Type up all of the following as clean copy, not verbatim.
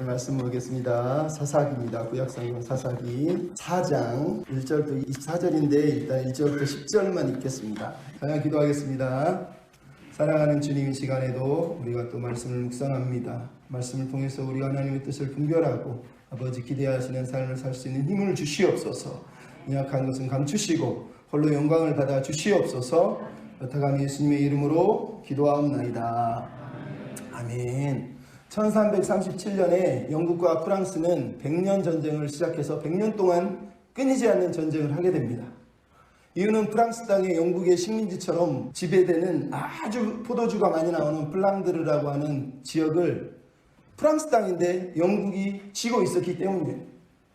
말씀 보겠습니다. 사사기입니다. 구약성경 사사기 4장 1절부터 24절인데 일단 1절부터 10절만 읽겠습니다. 간단히 기도하겠습니다. 사랑하는 주님, 이 시간에도 우리가 또 말씀을 묵상합니다. 말씀을 통해서 우리 하나님의 뜻을 분별하고 아버지 기대하시는 삶을 살 수 있는 힘을 주시옵소서. 연약한 것은 감추시고 홀로 영광을 받아 주시옵소서. 여타감 예수님의 이름으로 기도하옵나이다. 아멘. 1337년에 영국과 프랑스는 100년 전쟁을 시작해서 100년 동안 끊이지 않는 전쟁을 하게 됩니다. 이유는 프랑스 땅에 영국의 식민지처럼 지배되는 아주 포도주가 많이 나오는 플랑드르라고 하는 지역을 프랑스 땅인데 영국이 쥐고 있었기 때문이에요.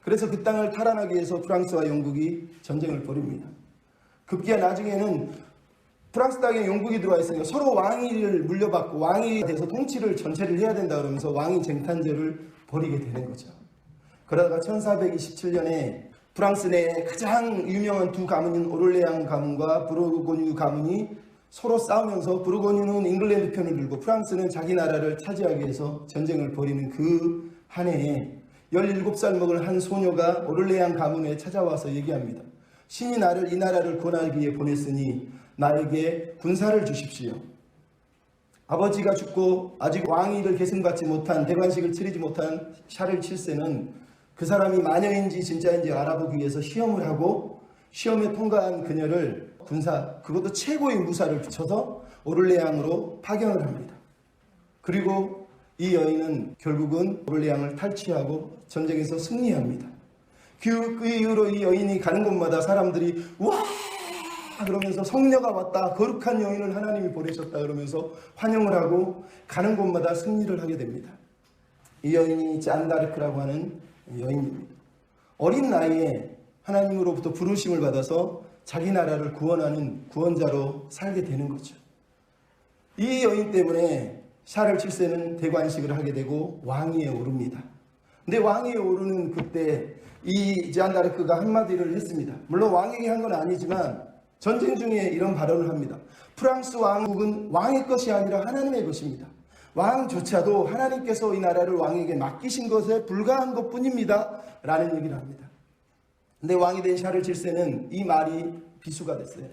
그래서 그 땅을 탈환하기 위해서 프랑스와 영국이 전쟁을 벌입니다. 급기야 나중에는 프랑스 땅에 영국이 들어와 있으니까 서로 왕위를 물려받고 왕이 돼서 통치를 전체를 해야 된다 그러면서 왕위 쟁탈전을 벌이게 되는 거죠. 그러다가 1427년에 프랑스 내에 가장 유명한 두 가문인 오를레앙 가문과 부르고뉴 가문이 서로 싸우면서 부르고뉴는 잉글랜드 편을 들고 프랑스는 자기 나라를 차지하기 위해서 전쟁을 벌이는 그 한 해에 17살 먹을 한 소녀가 오를레앙 가문에 찾아와서 얘기합니다. 신이 나를 이 나라를 구원하기 위해 보냈으니 나에게 군사를 주십시오. 아버지가 죽고 아직 왕위를 계승받지 못한, 대관식을 치르지 못한 샤를 7세는 그 사람이 마녀인지 진짜인지 알아보기 위해서 시험을 하고 시험에 통과한 그녀를 군사, 그것도 최고의 무사를 붙여서 오를레앙으로 파견을 합니다. 그리고 이 여인은 결국은 오를레앙을 탈취하고 전쟁에서 승리합니다. 그 이후로 이 여인이 가는 곳마다 사람들이 와! 그러면서 성녀가 왔다, 거룩한 여인을 하나님이 보내셨다 그러면서 환영을 하고 가는 곳마다 승리를 하게 됩니다. 이 여인이 잔다르크라고 하는 여인입니다. 어린 나이에 하나님으로부터 부르심을 받아서 자기 나라를 구원하는 구원자로 살게 되는 거죠. 이 여인 때문에 샤를 7세는 대관식을 하게 되고 왕위에 오릅니다. 근데 왕위에 오르는 그때 이 잔다르크가 한마디를 했습니다. 물론 왕에게 한 건 아니지만 전쟁 중에 이런 발언을 합니다. 프랑스 왕국은 왕의 것이 아니라 하나님의 것입니다. 왕조차도 하나님께서 이 나라를 왕에게 맡기신 것에 불과한 것뿐입니다. 라는 얘기를 합니다. 근데 왕이 된 샤를 7세는 이 말이 비수가 됐어요.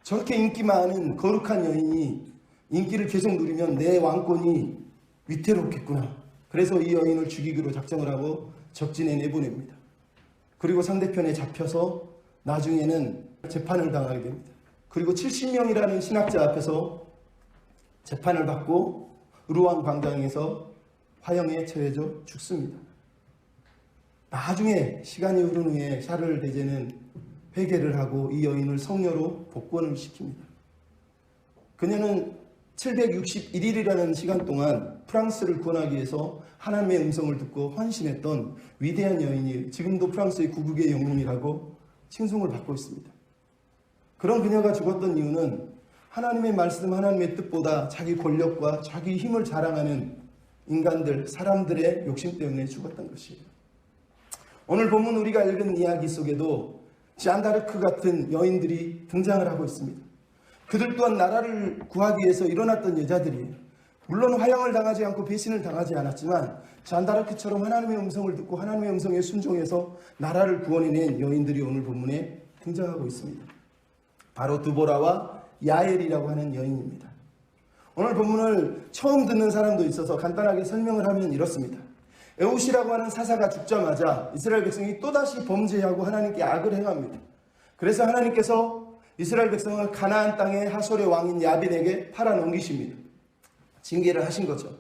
저렇게 인기 많은 거룩한 여인이 인기를 계속 누리면 내 왕권이 위태롭겠구나. 그래서 이 여인을 죽이기로 작정을 하고 적진에 내보냅니다. 그리고 상대편에 잡혀서 나중에는 재판을 당하게 됩니다. 그리고 70명이라는 신학자 앞에서 재판을 받고 루앙 광장에서 화형에 처해져 죽습니다. 나중에 시간이 흐른 후에 샤를 대제는 회개를 하고 이 여인을 성녀로 복권을 시킵니다. 그녀는 761일이라는 시간 동안 프랑스를 구원하기 위해서 하나님의 음성을 듣고 헌신했던 위대한 여인이 지금도 프랑스의 구국의 영웅이라고 칭송을 받고 있습니다. 그런 그녀가 죽었던 이유는 하나님의 말씀, 하나님의 뜻보다 자기 권력과 자기 힘을 자랑하는 인간들, 사람들의 욕심 때문에 죽었던 것이에요. 오늘 본문 우리가 읽은 이야기 속에도 잔다르크 같은 여인들이 등장을 하고 있습니다. 그들 또한 나라를 구하기 위해서 일어났던 여자들이에요. 물론 화형을 당하지 않고 배신을 당하지 않았지만 잔다르크처럼 하나님의 음성을 듣고 하나님의 음성에 순종해서 나라를 구원해낸 여인들이 오늘 본문에 등장하고 있습니다. 바로 드보라와 야엘이라고 하는 여인입니다. 오늘 본문을 처음 듣는 사람도 있어서 간단하게 설명을 하면 이렇습니다. 에웃이라고 하는 사사가 죽자마자 이스라엘 백성이 또다시 범죄하고 하나님께 악을 행합니다. 그래서 하나님께서 이스라엘 백성을 가나안 땅의 하솔의 왕인 야빈에게 팔아넘기십니다. 징계를 하신 거죠.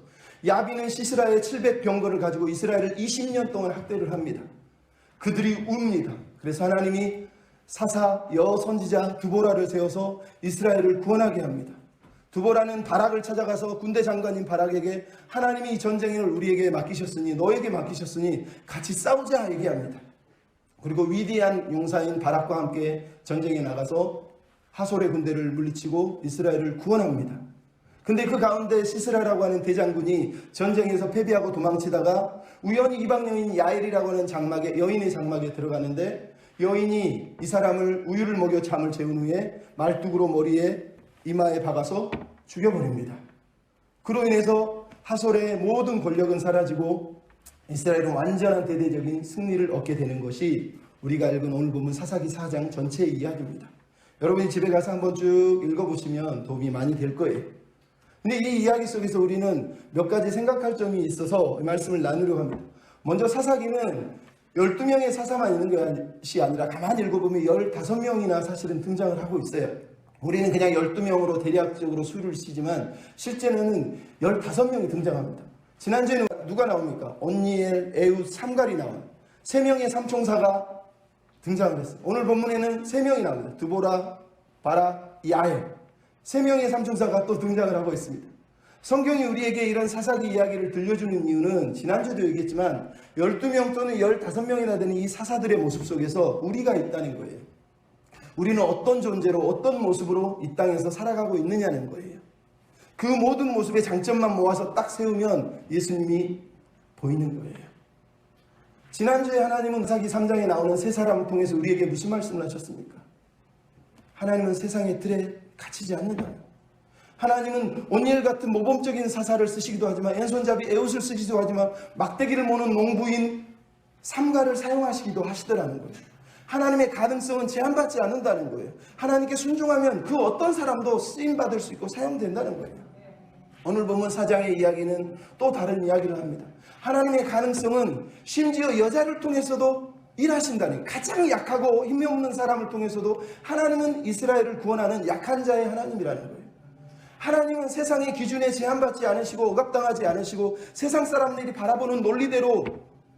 야빈은 시스라의 700병거를 가지고 이스라엘을 20년 동안 학대를 합니다. 그들이 웁니다. 그래서 하나님이 사사 여선지자 두보라를 세워서 이스라엘을 구원하게 합니다. 두보라는 바락을 찾아가서 군대 장관인 바락에게 하나님이 이 전쟁을 우리에게 맡기셨으니 너에게 맡기셨으니 같이 싸우자 얘기합니다. 그리고 위대한 용사인 바락과 함께 전쟁에 나가서 하솔의 군대를 물리치고 이스라엘을 구원합니다. 근데 그 가운데 시스라라고 하는 대장군이 전쟁에서 패배하고 도망치다가 우연히 이방 여인 야엘이라고 하는 여인의 장막에 들어가는데 여인이 이 사람을 우유를 먹여 잠을 재운 후에 말뚝으로 머리에 이마에 박아서 죽여버립니다. 그로 인해서 하솔의 모든 권력은 사라지고 이스라엘은 완전한 대대적인 승리를 얻게 되는 것이 우리가 읽은 오늘 본문 사사기 4장 전체의 이야기입니다. 여러분이 집에 가서 한번 쭉 읽어보시면 도움이 많이 될 거예요. 근데 이 이야기 속에서 우리는 몇 가지 생각할 점이 있어서 이 말씀을 나누려고 합니다. 먼저 사사기는 12명의 사사만 있는 것이 아니라 가만히 읽어보면 15명이나 사실은 등장을 하고 있어요. 우리는 그냥 12명으로 대략적으로 수를 치지만 실제로는 15명이 등장합니다. 지난주에는 누가 나옵니까? 온니엘, 에웃, 삼갈이 나와요. 3명의 삼총사가 등장을 했어요. 오늘 본문에는 3명이 나옵니다. 드보라, 바락, 야엘. 3명의 삼총사가 또 등장을 하고 있습니다. 성경이 우리에게 이런 사사기 이야기를 들려주는 이유는 지난주도 얘기했지만 12명 또는 15명이나 되는 이 사사들의 모습 속에서 우리가 있다는 거예요. 우리는 어떤 존재로 어떤 모습으로 이 땅에서 살아가고 있느냐는 거예요. 그 모든 모습의 장점만 모아서 딱 세우면 예수님이 보이는 거예요. 지난주에 하나님은 사사기 3장에 나오는 세 사람을 통해서 우리에게 무슨 말씀을 하셨습니까? 하나님은 세상의 틀에 갇히지 않는다. 하나님은 온니엘 같은 모범적인 사사를 쓰시기도 하지만 왼손잡이 에웃을 쓰시기도 하지만 막대기를 모는 농부인 삼갈을 사용하시기도 하시더라는 거예요. 하나님의 가능성은 제한받지 않는다는 거예요. 하나님께 순종하면 그 어떤 사람도 쓰임받을 수 있고 사용된다는 거예요. 오늘 보면 4장의 이야기는 또 다른 이야기를 합니다. 하나님의 가능성은 심지어 여자를 통해서도 일하신다는, 가장 약하고 힘이 없는 사람을 통해서도 하나님은 이스라엘을 구원하는 약한 자의 하나님이라는 거예요. 하나님은 세상의 기준에 제한받지 않으시고 억압당하지 않으시고 세상 사람들이 바라보는 논리대로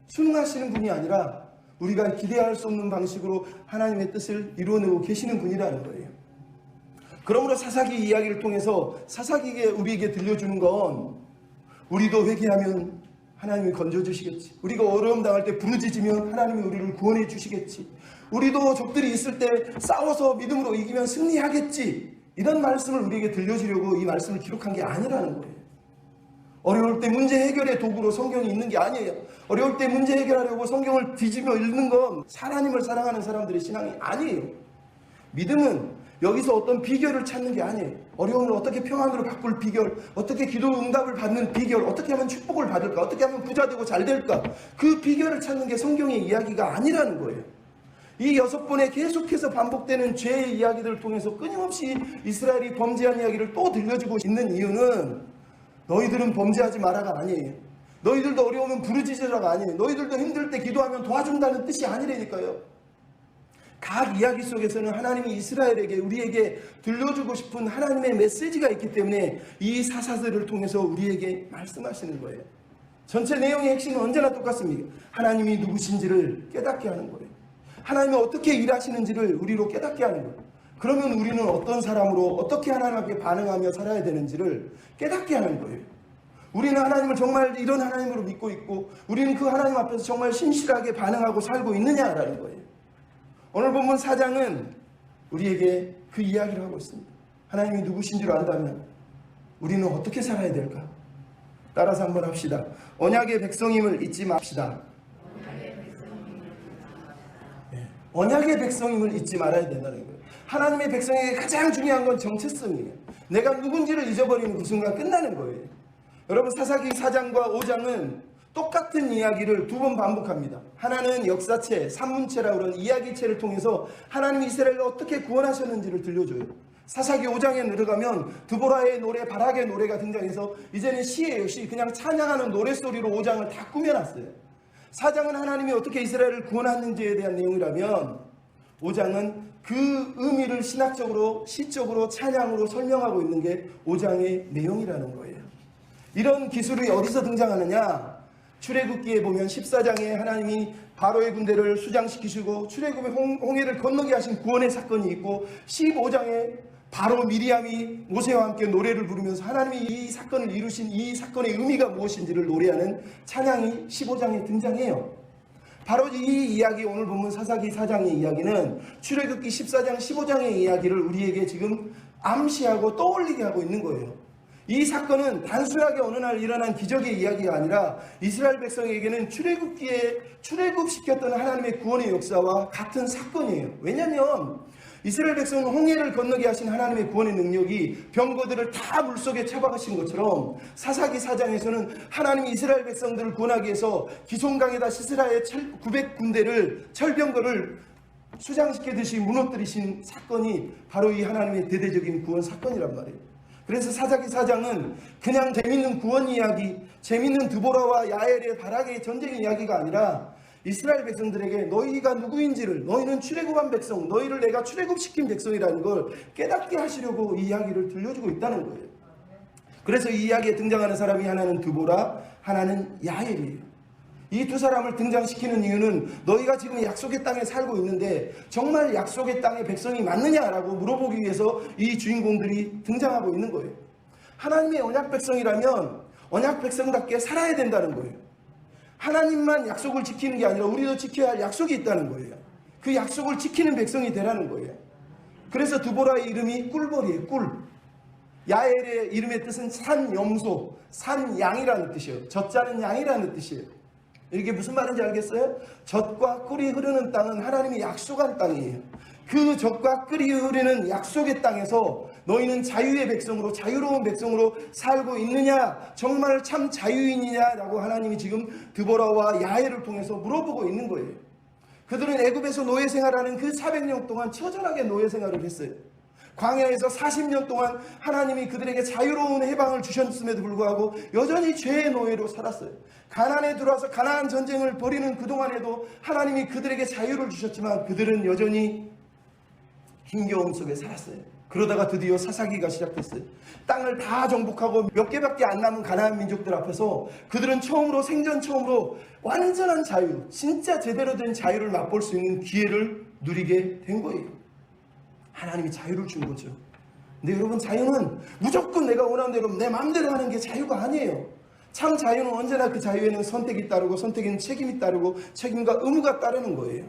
순응하시는 분이 아니라 우리가 기대할 수 없는 방식으로 하나님의 뜻을 이루어내고 계시는 분이라는 거예요. 그러므로 사사기 이야기를 통해서 사사기에 우리에게 들려주는 건 우리도 회개하면 하나님이 건져주시겠지. 우리가 어려움 당할 때 부르짖으면 하나님이 우리를 구원해 주시겠지. 우리도 적들이 있을 때 싸워서 믿음으로 이기면 승리하겠지. 이런 말씀을 우리에게 들려주려고 이 말씀을 기록한 게 아니라는 거예요. 어려울 때 문제 해결의 도구로 성경이 있는 게 아니에요. 어려울 때 문제 해결하려고 성경을 뒤집어 읽는 건 하나님을 사랑하는 사람들의 신앙이 아니에요. 믿음은 여기서 어떤 비결을 찾는 게 아니에요. 어려움을 어떻게 평안으로 바꿀 비결, 어떻게 기도 응답을 받는 비결, 어떻게 하면 축복을 받을까, 어떻게 하면 부자 되고 잘 될까, 그 비결을 찾는 게 성경의 이야기가 아니라는 거예요. 이 6번에 계속해서 반복되는 죄의 이야기들을 통해서 끊임없이 이스라엘이 범죄한 이야기를 또 들려주고 있는 이유는 너희들은 범죄하지 마라가 아니에요. 너희들도 어려우면 부르짖으라가 아니에요. 너희들도 힘들 때 기도하면 도와준다는 뜻이 아니라니까요. 각 이야기 속에서는 하나님이 이스라엘에게, 우리에게 들려주고 싶은 하나님의 메시지가 있기 때문에 이 사사들을 통해서 우리에게 말씀하시는 거예요. 전체 내용의 핵심은 언제나 똑같습니다. 하나님이 누구신지를 깨닫게 하는 거예요. 하나님이 어떻게 일하시는지를 우리로 깨닫게 하는 거예요. 그러면 우리는 어떤 사람으로 어떻게 하나님께 반응하며 살아야 되는지를 깨닫게 하는 거예요. 우리는 하나님을 정말 이런 하나님으로 믿고 있고 우리는 그 하나님 앞에서 정말 신실하게 반응하고 살고 있느냐라는 거예요. 오늘 본문 4장은 우리에게 그 이야기를 하고 있습니다. 하나님이 누구신지를 안다면 우리는 어떻게 살아야 될까? 따라서 한번 합시다. 언약의 백성임을 잊지 맙시다. 언약의 백성임을 잊지 말아야 된다는 거예요. 하나님의 백성에게 가장 중요한 건 정체성이에요. 내가 누군지를 잊어버리는 그 순간 끝나는 거예요. 여러분, 사사기 4장과 5장은 똑같은 이야기를 2번 반복합니다. 하나는 역사체, 산문체라고 하는 이야기체를 통해서 하나님이 이스라엘을 어떻게 구원하셨는지를 들려줘요. 사사기 5장에 들어가면 드보라의 노래, 바락의 노래가 등장해서 이제는 시예요. 시. 그냥 찬양하는 노래소리로 5장을 다 꾸며놨어요. 4장은 하나님이 어떻게 이스라엘을 구원하는지에 대한 내용이라면 5장은 그 의미를 신학적으로, 시적으로, 찬양으로 설명하고 있는 게 5장의 내용이라는 거예요. 이런 기술이 어디서 등장하느냐? 출애굽기에 보면 14장에 하나님이 바로의 군대를 수장시키시고 출애굽의 홍해를 건너게 하신 구원의 사건이 있고 15장에 바로 미리암이 모세와 함께 노래를 부르면서 하나님이 이 사건을 이루신 이 사건의 의미가 무엇인지를 노래하는 찬양이 15장에 등장해요. 바로 이 이야기, 오늘 본문 사사기 4장의 이야기는 출애굽기 14장 15장의 이야기를 우리에게 지금 암시하고 떠올리게 하고 있는 거예요. 이 사건은 단순하게 어느 날 일어난 기적의 이야기가 아니라 이스라엘 백성에게는 출애굽기에 출애굽시켰던 하나님의 구원의 역사와 같은 사건이에요. 왜냐하면 이스라엘 백성은 홍해를 건너게 하신 하나님의 구원의 능력이 병거들을 다 물속에 처박으신 것처럼 사사기 4장에서는 하나님이 이스라엘 백성들을 구원하기 위해서 기손강에다 시스라의 900군대를 철병거를 수장시키듯이 무너뜨리신 사건이 바로 이 하나님의 대대적인 구원 사건이란 말이에요. 그래서 사사기 4장은 그냥 재밌는 구원 이야기, 재밌는 드보라와 야엘의 바락의 전쟁 이야기가 아니라 이스라엘 백성들에게 너희가 누구인지를, 너희는 출애굽한 백성, 너희를 내가 출애굽시킨 백성이라는 걸 깨닫게 하시려고 이 이야기를 들려주고 있다는 거예요. 그래서 이 이야기에 등장하는 사람이 하나는 드보라, 하나는 야엘이에요. 이 두 사람을 등장시키는 이유는 너희가 지금 약속의 땅에 살고 있는데 정말 약속의 땅의 백성이 맞느냐라고 물어보기 위해서 이 주인공들이 등장하고 있는 거예요. 하나님의 언약 백성이라면 언약 백성답게 살아야 된다는 거예요. 하나님만 약속을 지키는 게 아니라 우리도 지켜야 할 약속이 있다는 거예요. 그 약속을 지키는 백성이 되라는 거예요. 그래서 드보라의 이름이 꿀벌이에요. 꿀. 야엘의 이름의 뜻은 산염소, 산양이라는 뜻이에요. 젖자는 양이라는 뜻이에요. 이게 무슨 말인지 알겠어요? 젖과 꿀이 흐르는 땅은 하나님이 약속한 땅이에요. 그 젖과 꿀이 흐르는 약속의 땅에서 너희는 자유의 백성으로, 자유로운 백성으로 살고 있느냐, 정말 참 자유인이냐라고 하나님이 지금 드보라와 야엘을 통해서 물어보고 있는 거예요. 그들은 애굽에서 노예 생활하는 그 400년 동안 처절하게 노예 생활을 했어요. 광야에서 40년 동안 하나님이 그들에게 자유로운 해방을 주셨음에도 불구하고 여전히 죄의 노예로 살았어요. 가나안에 들어와서 가나안 전쟁을 벌이는 그동안에도 하나님이 그들에게 자유를 주셨지만 그들은 여전히 힘겨움 속에 살았어요. 그러다가 드디어 사사기가 시작됐어요. 땅을 다 정복하고 몇 개밖에 안 남은 가나안 민족들 앞에서 그들은 처음으로, 생전 처음으로 완전한 자유, 진짜 제대로 된 자유를 맛볼 수 있는 기회를 누리게 된 거예요. 하나님이 자유를 준 거죠. 근데 여러분, 자유는 무조건 내가 원하는 대로 내 마음대로 하는 게 자유가 아니에요. 참 자유는 언제나 그 자유에는 선택이 따르고 선택에는 책임이 따르고 책임과 의무가 따르는 거예요.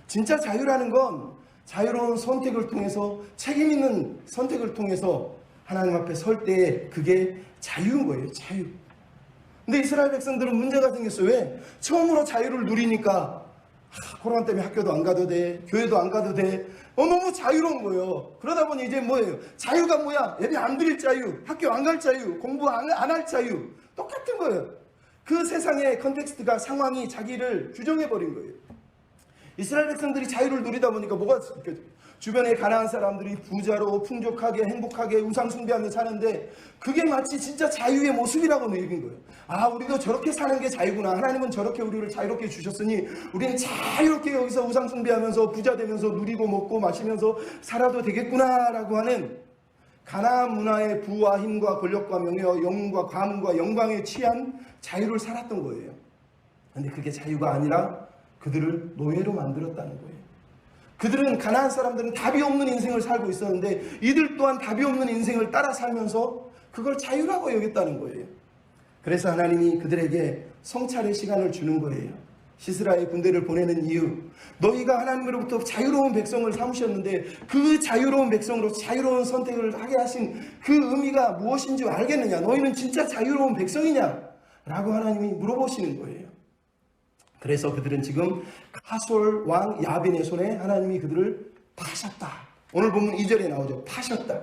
진짜 자유라는 건 자유로운 선택을 통해서, 책임 있는 선택을 통해서 하나님 앞에 설 때 그게 자유인 거예요. 자유. 근데 이스라엘 백성들은 문제가 생겼어요. 왜? 처음으로 자유를 누리니까 코로나 때문에 학교도 안 가도 돼, 교회도 안 가도 돼, 너무 자유로운 거예요. 그러다 보니 이제 뭐예요? 자유가 뭐야? 예배 안 드릴 자유, 학교 안 갈 자유, 공부 안 할 자유, 똑같은 거예요. 그 세상의 컨텍스트가, 상황이 자기를 규정해버린 거예요. 이스라엘 백성들이 자유를 누리다 보니까 뭐가 주변에 가나안 사람들이 부자로 풍족하게 행복하게 우상 숭배하며 사는데 그게 마치 진짜 자유의 모습이라고 여긴 거예요. 아, 우리도 저렇게 사는 게 자유구나. 하나님은 저렇게 우리를 자유롭게 주셨으니 우리는 자유롭게 여기서 우상 숭배하면서 부자 되면서 누리고 먹고 마시면서 살아도 되겠구나라고 하는 가나안 문화의 부와 힘과 권력과 명예와 영웅과 가문과 영광에 취한 자유를 살았던 거예요. 근데 그게 자유가 아니라 그들을 노예로 만들었다는 거예요. 그들은, 가나안 사람들은 답이 없는 인생을 살고 있었는데 이들 또한 답이 없는 인생을 따라 살면서 그걸 자유라고 여겼다는 거예요. 그래서 하나님이 그들에게 성찰의 시간을 주는 거예요. 시스라의 군대를 보내는 이유, 너희가 하나님으로부터 자유로운 백성을 삼으셨는데 그 자유로운 백성으로 자유로운 선택을 하게 하신 그 의미가 무엇인지 알겠느냐? 너희는 진짜 자유로운 백성이냐? 라고 하나님이 물어보시는 거예요. 그래서 그들은 지금 하솔 왕 야빈의 손에 하나님이 그들을 파셨다. 오늘 보면 2절에 나오죠. 파셨다.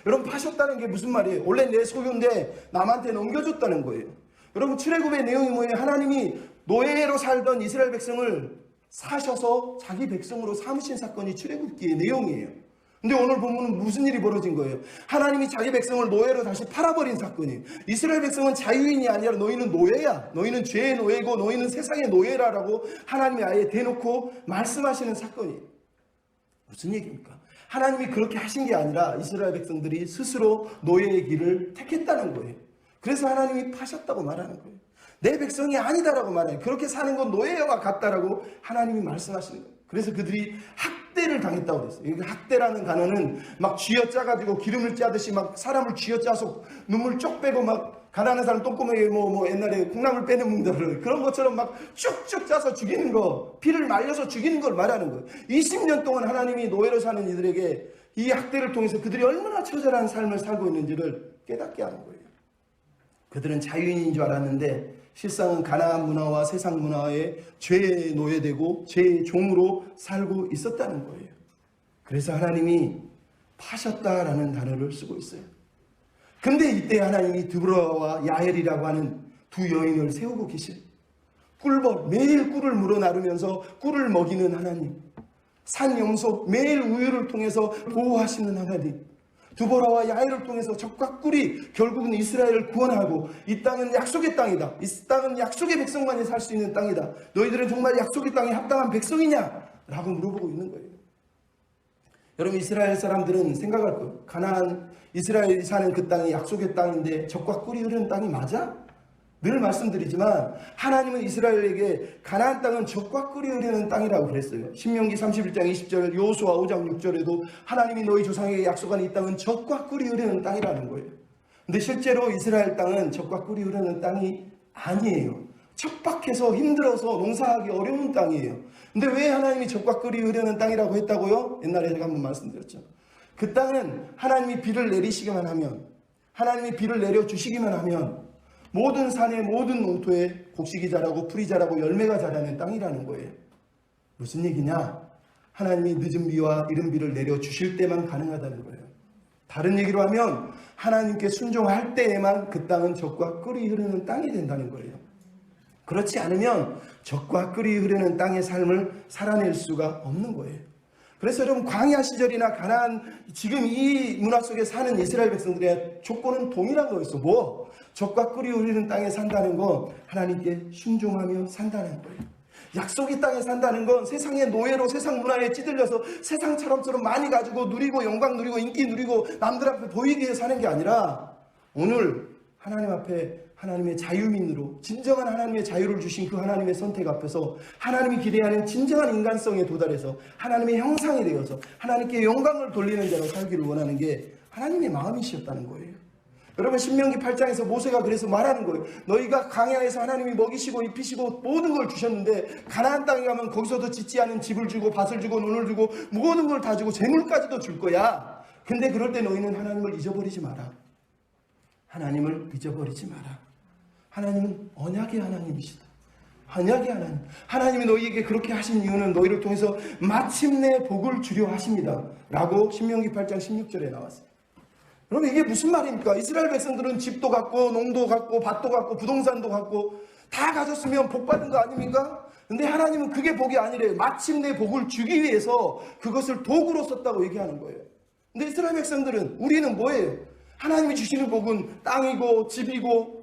여러분, 파셨다는 게 무슨 말이에요? 원래 내 소유인데 남한테 넘겨줬다는 거예요. 여러분, 출애굽의 내용이 뭐예요? 하나님이 노예로 살던 이스라엘 백성을 사셔서 자기 백성으로 삼으신 사건이 출애굽기의 내용이에요. 근데 오늘 보면 무슨 일이 벌어진 거예요? 하나님이 자기 백성을 노예로 다시 팔아버린 사건이에요. 이스라엘 백성은 자유인이 아니라 너희는 노예야. 너희는 죄의 노예고 너희는 세상의 노예라라고 하나님이 아예 대놓고 말씀하시는 사건이에요. 무슨 얘기입니까? 하나님이 그렇게 하신 게 아니라 이스라엘 백성들이 스스로 노예의 길을 택했다는 거예요. 그래서 하나님이 파셨다고 말하는 거예요. 내 백성이 아니다라고 말해요. 그렇게 사는 건 노예와 같다라고 하나님이 말씀하시는 거예요. 그래서 그들이 학대를 당했다고 그랬어요. 학대라는 단어는 막 쥐어짜가지고 기름을 짜듯이 막 사람을 쥐어짜서 눈물 쪽 빼고 막 가난한 사람 똥구멍에 뭐 옛날에 콩나물 빼는 문들 그런 것처럼 막 쭉쭉 짜서 죽이는 거, 피를 말려서 죽이는 걸 말하는 거예요. 20년 동안 하나님이 노예로 사는 이들에게 이 학대를 통해서 그들이 얼마나 처절한 삶을 살고 있는지를 깨닫게 하는 거예요. 그들은 자유인인 줄 알았는데 실상은 가나안 문화와 세상 문화의 죄에 노예되고 죄의 종으로 살고 있었다는 거예요. 그래서 하나님이 파셨다라는 단어를 쓰고 있어요. 근데 이때 하나님이 드보라와 야엘이라고 하는 두 여인을 세우고 계셔요. 꿀벌, 매일 꿀을 물어 나르면서 꿀을 먹이는 하나님, 산염소, 매일 우유를 통해서 보호하시는 하나님, 드보라와 야엘을 통해서 적과 꿀이 결국은 이스라엘을 구원하고 이 땅은 약속의 땅이다. 이 땅은 약속의 백성만이 살 수 있는 땅이다. 너희들은 정말 약속의 땅에 합당한 백성이냐? 라고 물어보고 있는 거예요. 여러분, 이스라엘 사람들은 생각할 거예요. 가나안, 이스라엘이 사는 그 땅이 약속의 땅인데 적과 꿀이 흐르는 땅이 맞아? 늘 말씀드리지만 하나님은 이스라엘에게 가나안 땅은 적과 꿀이 흐르는 땅이라고 그랬어요. 신명기 31장 20절, 여호수아 5장 6절에도 하나님이 너희 조상에게 약속한 이 땅은 적과 꿀이 흐르는 땅이라는 거예요. 근데 실제로 이스라엘 땅은 적과 꿀이 흐르는 땅이 아니에요. 척박해서 힘들어서 농사하기 어려운 땅이에요. 근데 왜 하나님이 적과 꿀이 흐르는 땅이라고 했다고요? 옛날에 제가 한번 말씀드렸죠. 그 땅은 하나님이 비를 내리시기만 하면, 하나님이 비를 내려주시기만 하면 모든 산에 모든 농토에 곡식이 자라고 풀이 자라고 열매가 자라는 땅이라는 거예요. 무슨 얘기냐? 하나님이 늦은 비와 이른 비를 내려주실 때만 가능하다는 거예요. 다른 얘기로 하면 하나님께 순종할 때에만 그 땅은 적과 꿀이 흐르는 땅이 된다는 거예요. 그렇지 않으면 적과 꿀이 흐르는 땅의 삶을 살아낼 수가 없는 거예요. 그래서 여러분, 광야 시절이나 가나안, 지금 이 문화 속에 사는 이스라엘 백성들의 조건은 동일한 거였어. 뭐? 적과 꿀이 흐르는 땅에 산다는 건 하나님께 순종하며 산다는 거예요. 약속의 땅에 산다는 건 세상의 노예로 세상 문화에 찌들려서 세상처럼 많이 가지고 누리고 영광 누리고 인기 누리고 남들 앞에 보이기 위해 사는 게 아니라 오늘 하나님 앞에 하나님의 자유민으로 진정한 하나님의 자유를 주신 그 하나님의 선택 앞에서 하나님이 기대하는 진정한 인간성에 도달해서 하나님의 형상이 되어서 하나님께 영광을 돌리는 자로 살기를 원하는 게 하나님의 마음이셨다는 거예요. 여러분, 신명기 8장에서 모세가 그래서 말하는 거예요. 너희가 광야에서 하나님이 먹이시고 입히시고 모든 걸 주셨는데 가나안 땅에 가면 거기서도 짓지 않은 집을 주고 밭을 주고 논을 주고 모든 걸 다 주고 재물까지도 줄 거야. 근데 그럴 때 너희는 하나님을 잊어버리지 마라. 하나님을 잊어버리지 마라. 하나님은 언약의 하나님이시다. 언약의 하나님. 하나님이 너희에게 그렇게 하신 이유는 너희를 통해서 마침내 복을 주려 하십니다. 라고 신명기 8장 16절에 나왔어요. 그럼 이게 무슨 말입니까? 이스라엘 백성들은 집도 갖고 농도 갖고 밭도 갖고 부동산도 갖고 다 가졌으면 복 받은 거 아닙니까? 근데 하나님은 그게 복이 아니래요. 마침내 복을 주기 위해서 그것을 도구로 썼다고 얘기하는 거예요. 근데 이스라엘 백성들은, 우리는 뭐예요? 하나님이 주시는 복은 땅이고 집이고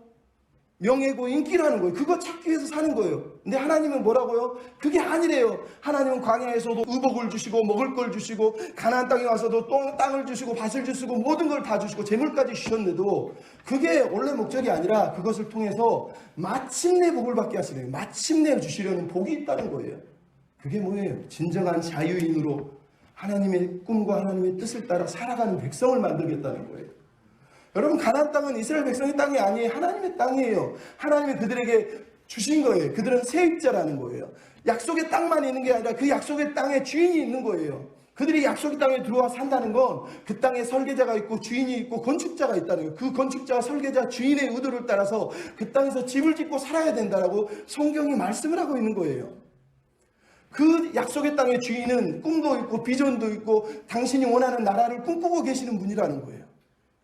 명예고 인기라는 거예요. 그거 찾기 위해서 사는 거예요. 근데 하나님은 뭐라고요? 그게 아니래요. 하나님은 광야에서도 의복을 주시고 먹을 걸 주시고 가나안 땅에 와서도 땅을 주시고 밭을 주시고 모든 걸 다 주시고 재물까지 주셨는데도 그게 원래 목적이 아니라 그것을 통해서 마침내 복을 받게 하시래요. 마침내 주시려는 복이 있다는 거예요. 그게 뭐예요? 진정한 자유인으로 하나님의 꿈과 하나님의 뜻을 따라 살아가는 백성을 만들겠다는 거예요. 여러분, 가나안 땅은 이스라엘 백성의 땅이 아니에요. 하나님의 땅이에요. 하나님이 그들에게 주신 거예요. 그들은 세입자라는 거예요. 약속의 땅만 있는 게 아니라 그 약속의 땅에 주인이 있는 거예요. 그들이 약속의 땅에 들어와 산다는 건 그 땅에 설계자가 있고 주인이 있고 건축자가 있다는 거예요. 그 건축자, 설계자, 주인의 의도를 따라서 그 땅에서 집을 짓고 살아야 된다라고 성경이 말씀을 하고 있는 거예요. 그 약속의 땅의 주인은 꿈도 있고 비전도 있고 당신이 원하는 나라를 꿈꾸고 계시는 분이라는 거예요.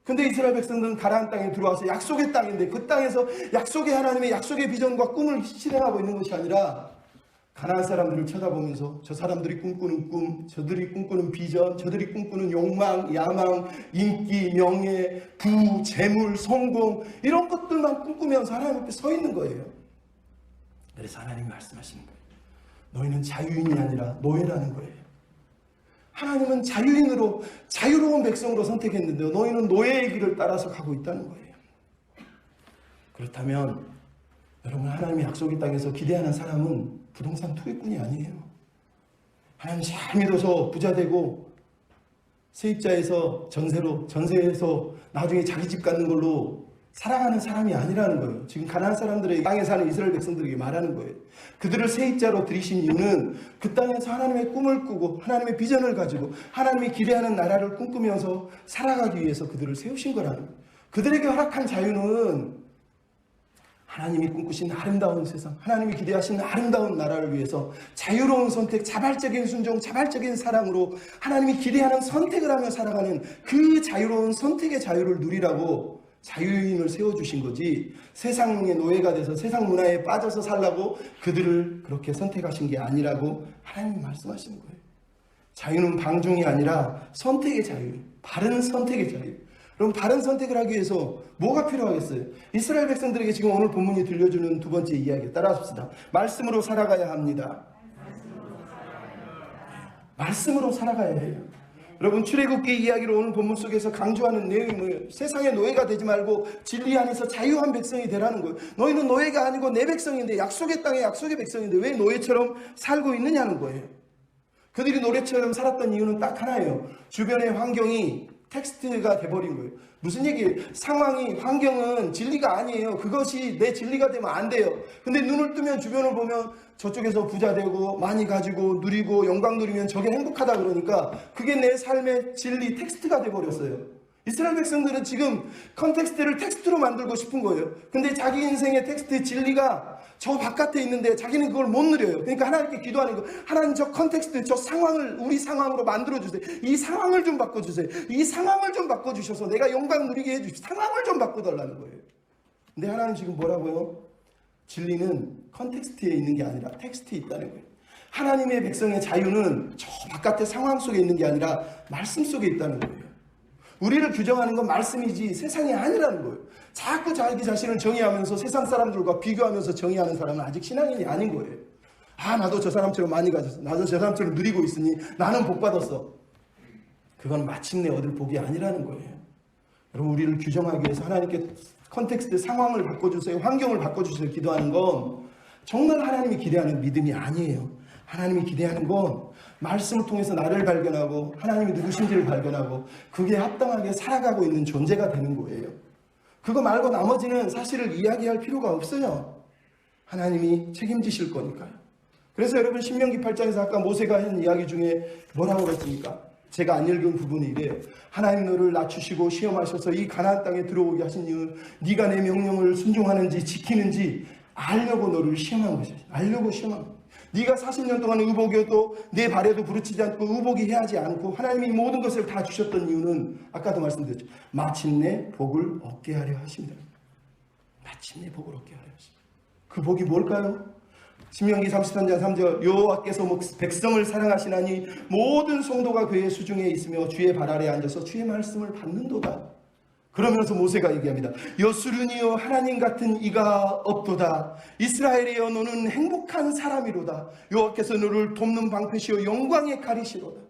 근데 이스라엘 백성들은 가나안 땅에 들어와서 약속의 땅인데 그 땅에서 약속의 하나님의 약속의 비전과 꿈을 실행하고 있는 것이 아니라 가나안 사람들을 쳐다보면서 저 사람들이 꿈꾸는 꿈, 저들이 꿈꾸는 비전, 저들이 꿈꾸는 욕망, 야망, 인기, 명예, 부, 재물, 성공 이런 것들만 꿈꾸면서 하나님 앞에 서 있는 거예요. 그래서 하나님이 말씀하시는 거예요. 너희는 자유인이 아니라 노예라는 거예요. 하나님은 자유인으로 자유로운 백성으로 선택했는데 너희는 노예의 길을 따라서 가고 있다는 거예요. 그렇다면 여러분, 하나님의 약속의 땅에서 기대하는 사람은 부동산 투기꾼이 아니에요. 하나님 잘 믿어서 부자 되고 세입자에서 전세에서 나중에 자기 집 갖는 걸로 살아가는 사람이 아니라는 거예요. 지금 가나안 사람들의 땅에 사는 이스라엘 백성들에게 말하는 거예요. 그들을 세입자로 들이신 이유는 그 땅에서 하나님의 꿈을 꾸고 하나님의 비전을 가지고 하나님이 기대하는 나라를 꿈꾸면서 살아가기 위해서 그들을 세우신 거라는 거예요. 그들에게 허락한 자유는 하나님이 꿈꾸신 아름다운 세상, 하나님이 기대하신 아름다운 나라를 위해서 자유로운 선택, 자발적인 순종, 자발적인 사랑으로 하나님이 기대하는 선택을 하며 살아가는 그 자유로운 선택의 자유를 누리라고 자유인을 세워주신 거지, 세상의 노예가 돼서 세상 문화에 빠져서 살라고 그들을 그렇게 선택하신 게 아니라고 하나님이 말씀하시는 거예요. 자유는 방종이 아니라 선택의 자유, 바른 선택의 자유. 그럼 바른 선택을 하기 위해서 뭐가 필요하겠어요? 이스라엘 백성들에게 지금 오늘 본문이 들려주는 두 번째 이야기 따라합시다. 말씀으로 살아가야 합니다. 말씀으로 살아가야 해요. 여러분, 출애굽기 이야기를 오늘 본문 속에서 강조하는 내용이 뭐예요? 세상의 노예가 되지 말고 진리 안에서 자유한 백성이 되라는 거예요. 너희는 노예가 아니고 내 백성인데, 약속의 땅에 약속의 백성인데 왜 노예처럼 살고 있느냐는 거예요. 그들이 노예처럼 살았던 이유는 딱 하나예요. 주변의 환경이 텍스트가 돼버린 거예요. 무슨 얘기예요? 상황이, 환경은 진리가 아니에요. 그것이 내 진리가 되면 안 돼요. 근데 눈을 뜨면 주변을 보면 저쪽에서 부자 되고 많이 가지고 누리고 영광 누리면 저게 행복하다 그러니까 그게 내 삶의 진리, 텍스트가 돼버렸어요. 이스라엘 백성들은 지금 컨텍스트를 텍스트로 만들고 싶은 거예요. 근데 자기 인생의 텍스트, 진리가 저 바깥에 있는데 자기는 그걸 못 누려요. 그러니까 하나님께 기도하는 거, 하나님 저 컨텍스트, 저 상황을 우리 상황으로 만들어주세요. 이 상황을 좀 바꿔주세요. 이 상황을 좀 바꿔주셔서 내가 영광 누리게 해주세요. 상황을 좀 바꿔달라는 거예요. 근데 하나님 지금 뭐라고요? 진리는 컨텍스트에 있는 게 아니라 텍스트에 있다는 거예요. 하나님의 백성의 자유는 저 바깥의 상황 속에 있는 게 아니라 말씀 속에 있다는 거예요. 우리를 규정하는 건 말씀이지 세상이 아니라는 거예요. 자꾸 자기 자신을 정의하면서 세상 사람들과 비교하면서 정의하는 사람은 아직 신앙인이 아닌 거예요. 아, 나도 저 사람처럼 많이 가졌어. 나도 저 사람처럼 누리고 있으니 나는 복 받았어. 그건 마침내 얻을 복이 아니라는 거예요. 여러분, 우리를 규정하기 위해서 하나님께 컨텍스트, 상황을 바꿔주세요, 환경을 바꿔주세요 기도하는 건 정말 하나님이 기대하는 믿음이 아니에요. 하나님이 기대하는 건 말씀을 통해서 나를 발견하고 하나님이 누구신지를 발견하고 그게 합당하게 살아가고 있는 존재가 되는 거예요. 그거 말고 나머지는 사실을 이야기할 필요가 없어요. 하나님이 책임지실 거니까요. 그래서 여러분, 신명기 8장에서 아까 모세가 한 이야기 중에 뭐라고 그랬습니까? 제가 안 읽은 부분이 이래요. 하나님 너를 낮추시고 시험하셔서 이 가나안 땅에 들어오게 하신 이유는 네가 내 명령을 순종하는지 지키는지 알려고 너를 시험한 것이야. 알려고 시험한 거야. 네가 40년 동안 의복이어도 내 발에도 부르치지 않고 의복이 해하지 않고 하나님이 모든 것을 다 주셨던 이유는 아까도 말씀드렸죠. 마침내 복을 얻게 하려 하십니다. 마침내 복을 얻게 하려 하십니다. 그 복이 뭘까요? 신명기 33장 3절 여호와께서 백성을 사랑하시나니 모든 성도가 그의 수중에 있으며 주의 발 아래에 앉아서 주의 말씀을 받는도다. 그러면서 모세가 얘기합니다. 여수르니여 하나님 같은 이가 없도다. 이스라엘이여 너는 행복한 사람이로다. 여호와께서 너를 돕는 방패시여 영광의 칼이시로다.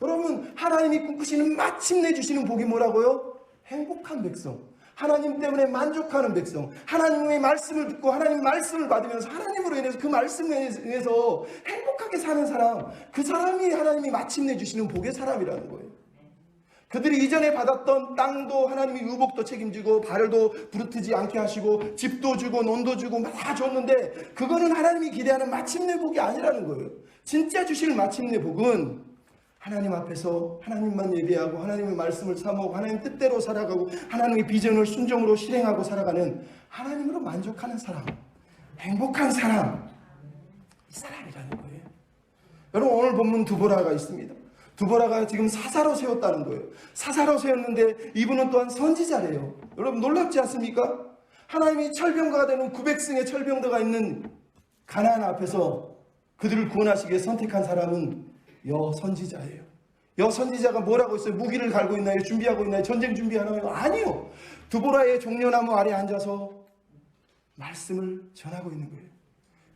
여러분, 하나님이 꿈꾸시는 마침내 주시는 복이 뭐라고요? 행복한 백성, 하나님 때문에 만족하는 백성, 하나님의 말씀을 듣고 하나님 말씀을 받으면서 하나님으로 인해서 그 말씀에 의해서 행복하게 사는 사람, 그 사람이 하나님이 마침내 주시는 복의 사람이라는 거예요. 그들이 이전에 받았던 땅도 하나님이 의복도 책임지고 발도 부르트지 않게 하시고 집도 주고 논도 주고 다 줬는데 그거는 하나님이 기대하는 마침내 복이 아니라는 거예요. 진짜 주실 마침내 복은 하나님 앞에서 하나님만 예배하고 하나님의 말씀을 사모하고 하나님 뜻대로 살아가고 하나님의 비전을 순종으로 실행하고 살아가는 하나님으로 만족하는 사람, 행복한 사람, 이 사람이라는 거예요. 여러분, 오늘 본문 두보라가 있습니다. 두보라가 지금 사사로 세웠다는 거예요. 사사로 세웠는데 이분은 또한 선지자래요. 여러분, 놀랍지 않습니까? 하나님이 철병가가 되는 900승의 철병대가 있는 가나안 앞에서 그들을 구원하시기 위해 선택한 사람은 여선지자예요. 여선지자가 뭐라고 했어요? 무기를 갈고 있나요? 준비하고 있나요? 전쟁 준비하나요? 아니요. 두보라의 종려나무 아래 앉아서 말씀을 전하고 있는 거예요.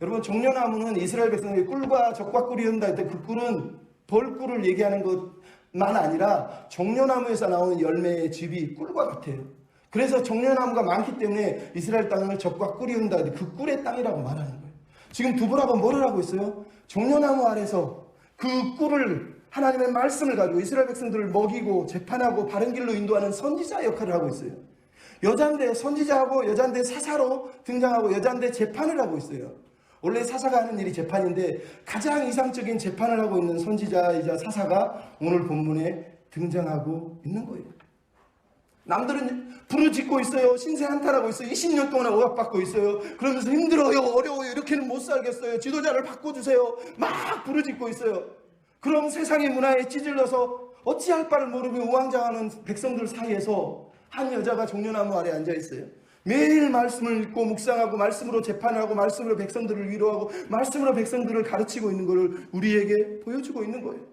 여러분, 종려나무는 이스라엘 백성에게 꿀과 적과 꿀이 온다 할 때 그 꿀은 벌꿀을 얘기하는 것만 아니라 종려나무에서 나오는 열매의 즙이 꿀과 같아요. 그래서 종려나무가 많기 때문에 이스라엘 땅을 적과 꿀이 온다 할 때 그 꿀의 땅이라고 말하는 거예요. 지금 두보라가 뭐를 하고 있어요? 종려나무 아래서 그 꿀을, 하나님의 말씀을 가지고 이스라엘 백성들을 먹이고 재판하고 바른 길로 인도하는 선지자 역할을 하고 있어요. 여잔데 선지자하고 여잔데 사사로 등장하고 여잔데 재판을 하고 있어요. 원래 사사가 하는 일이 재판인데 가장 이상적인 재판을 하고 있는 선지자이자 사사가 오늘 본문에 등장하고 있는 거예요. 남들은 부르짖고 있어요. 신세 한탄하고 있어요. 20년 동안 억압받고 있어요. 그러면서 힘들어요, 어려워요, 이렇게는 못 살겠어요, 지도자를 바꿔주세요, 막 부르짖고 있어요. 그럼 세상의 문화에 찌질러서 어찌할 바를 모르며 우왕좌왕하는 백성들 사이에서 한 여자가 종려나무 아래 앉아 있어요. 매일 말씀을 읽고 묵상하고 말씀으로 재판하고 말씀으로 백성들을 위로하고 말씀으로 백성들을 가르치고 있는 것을 우리에게 보여주고 있는 거예요.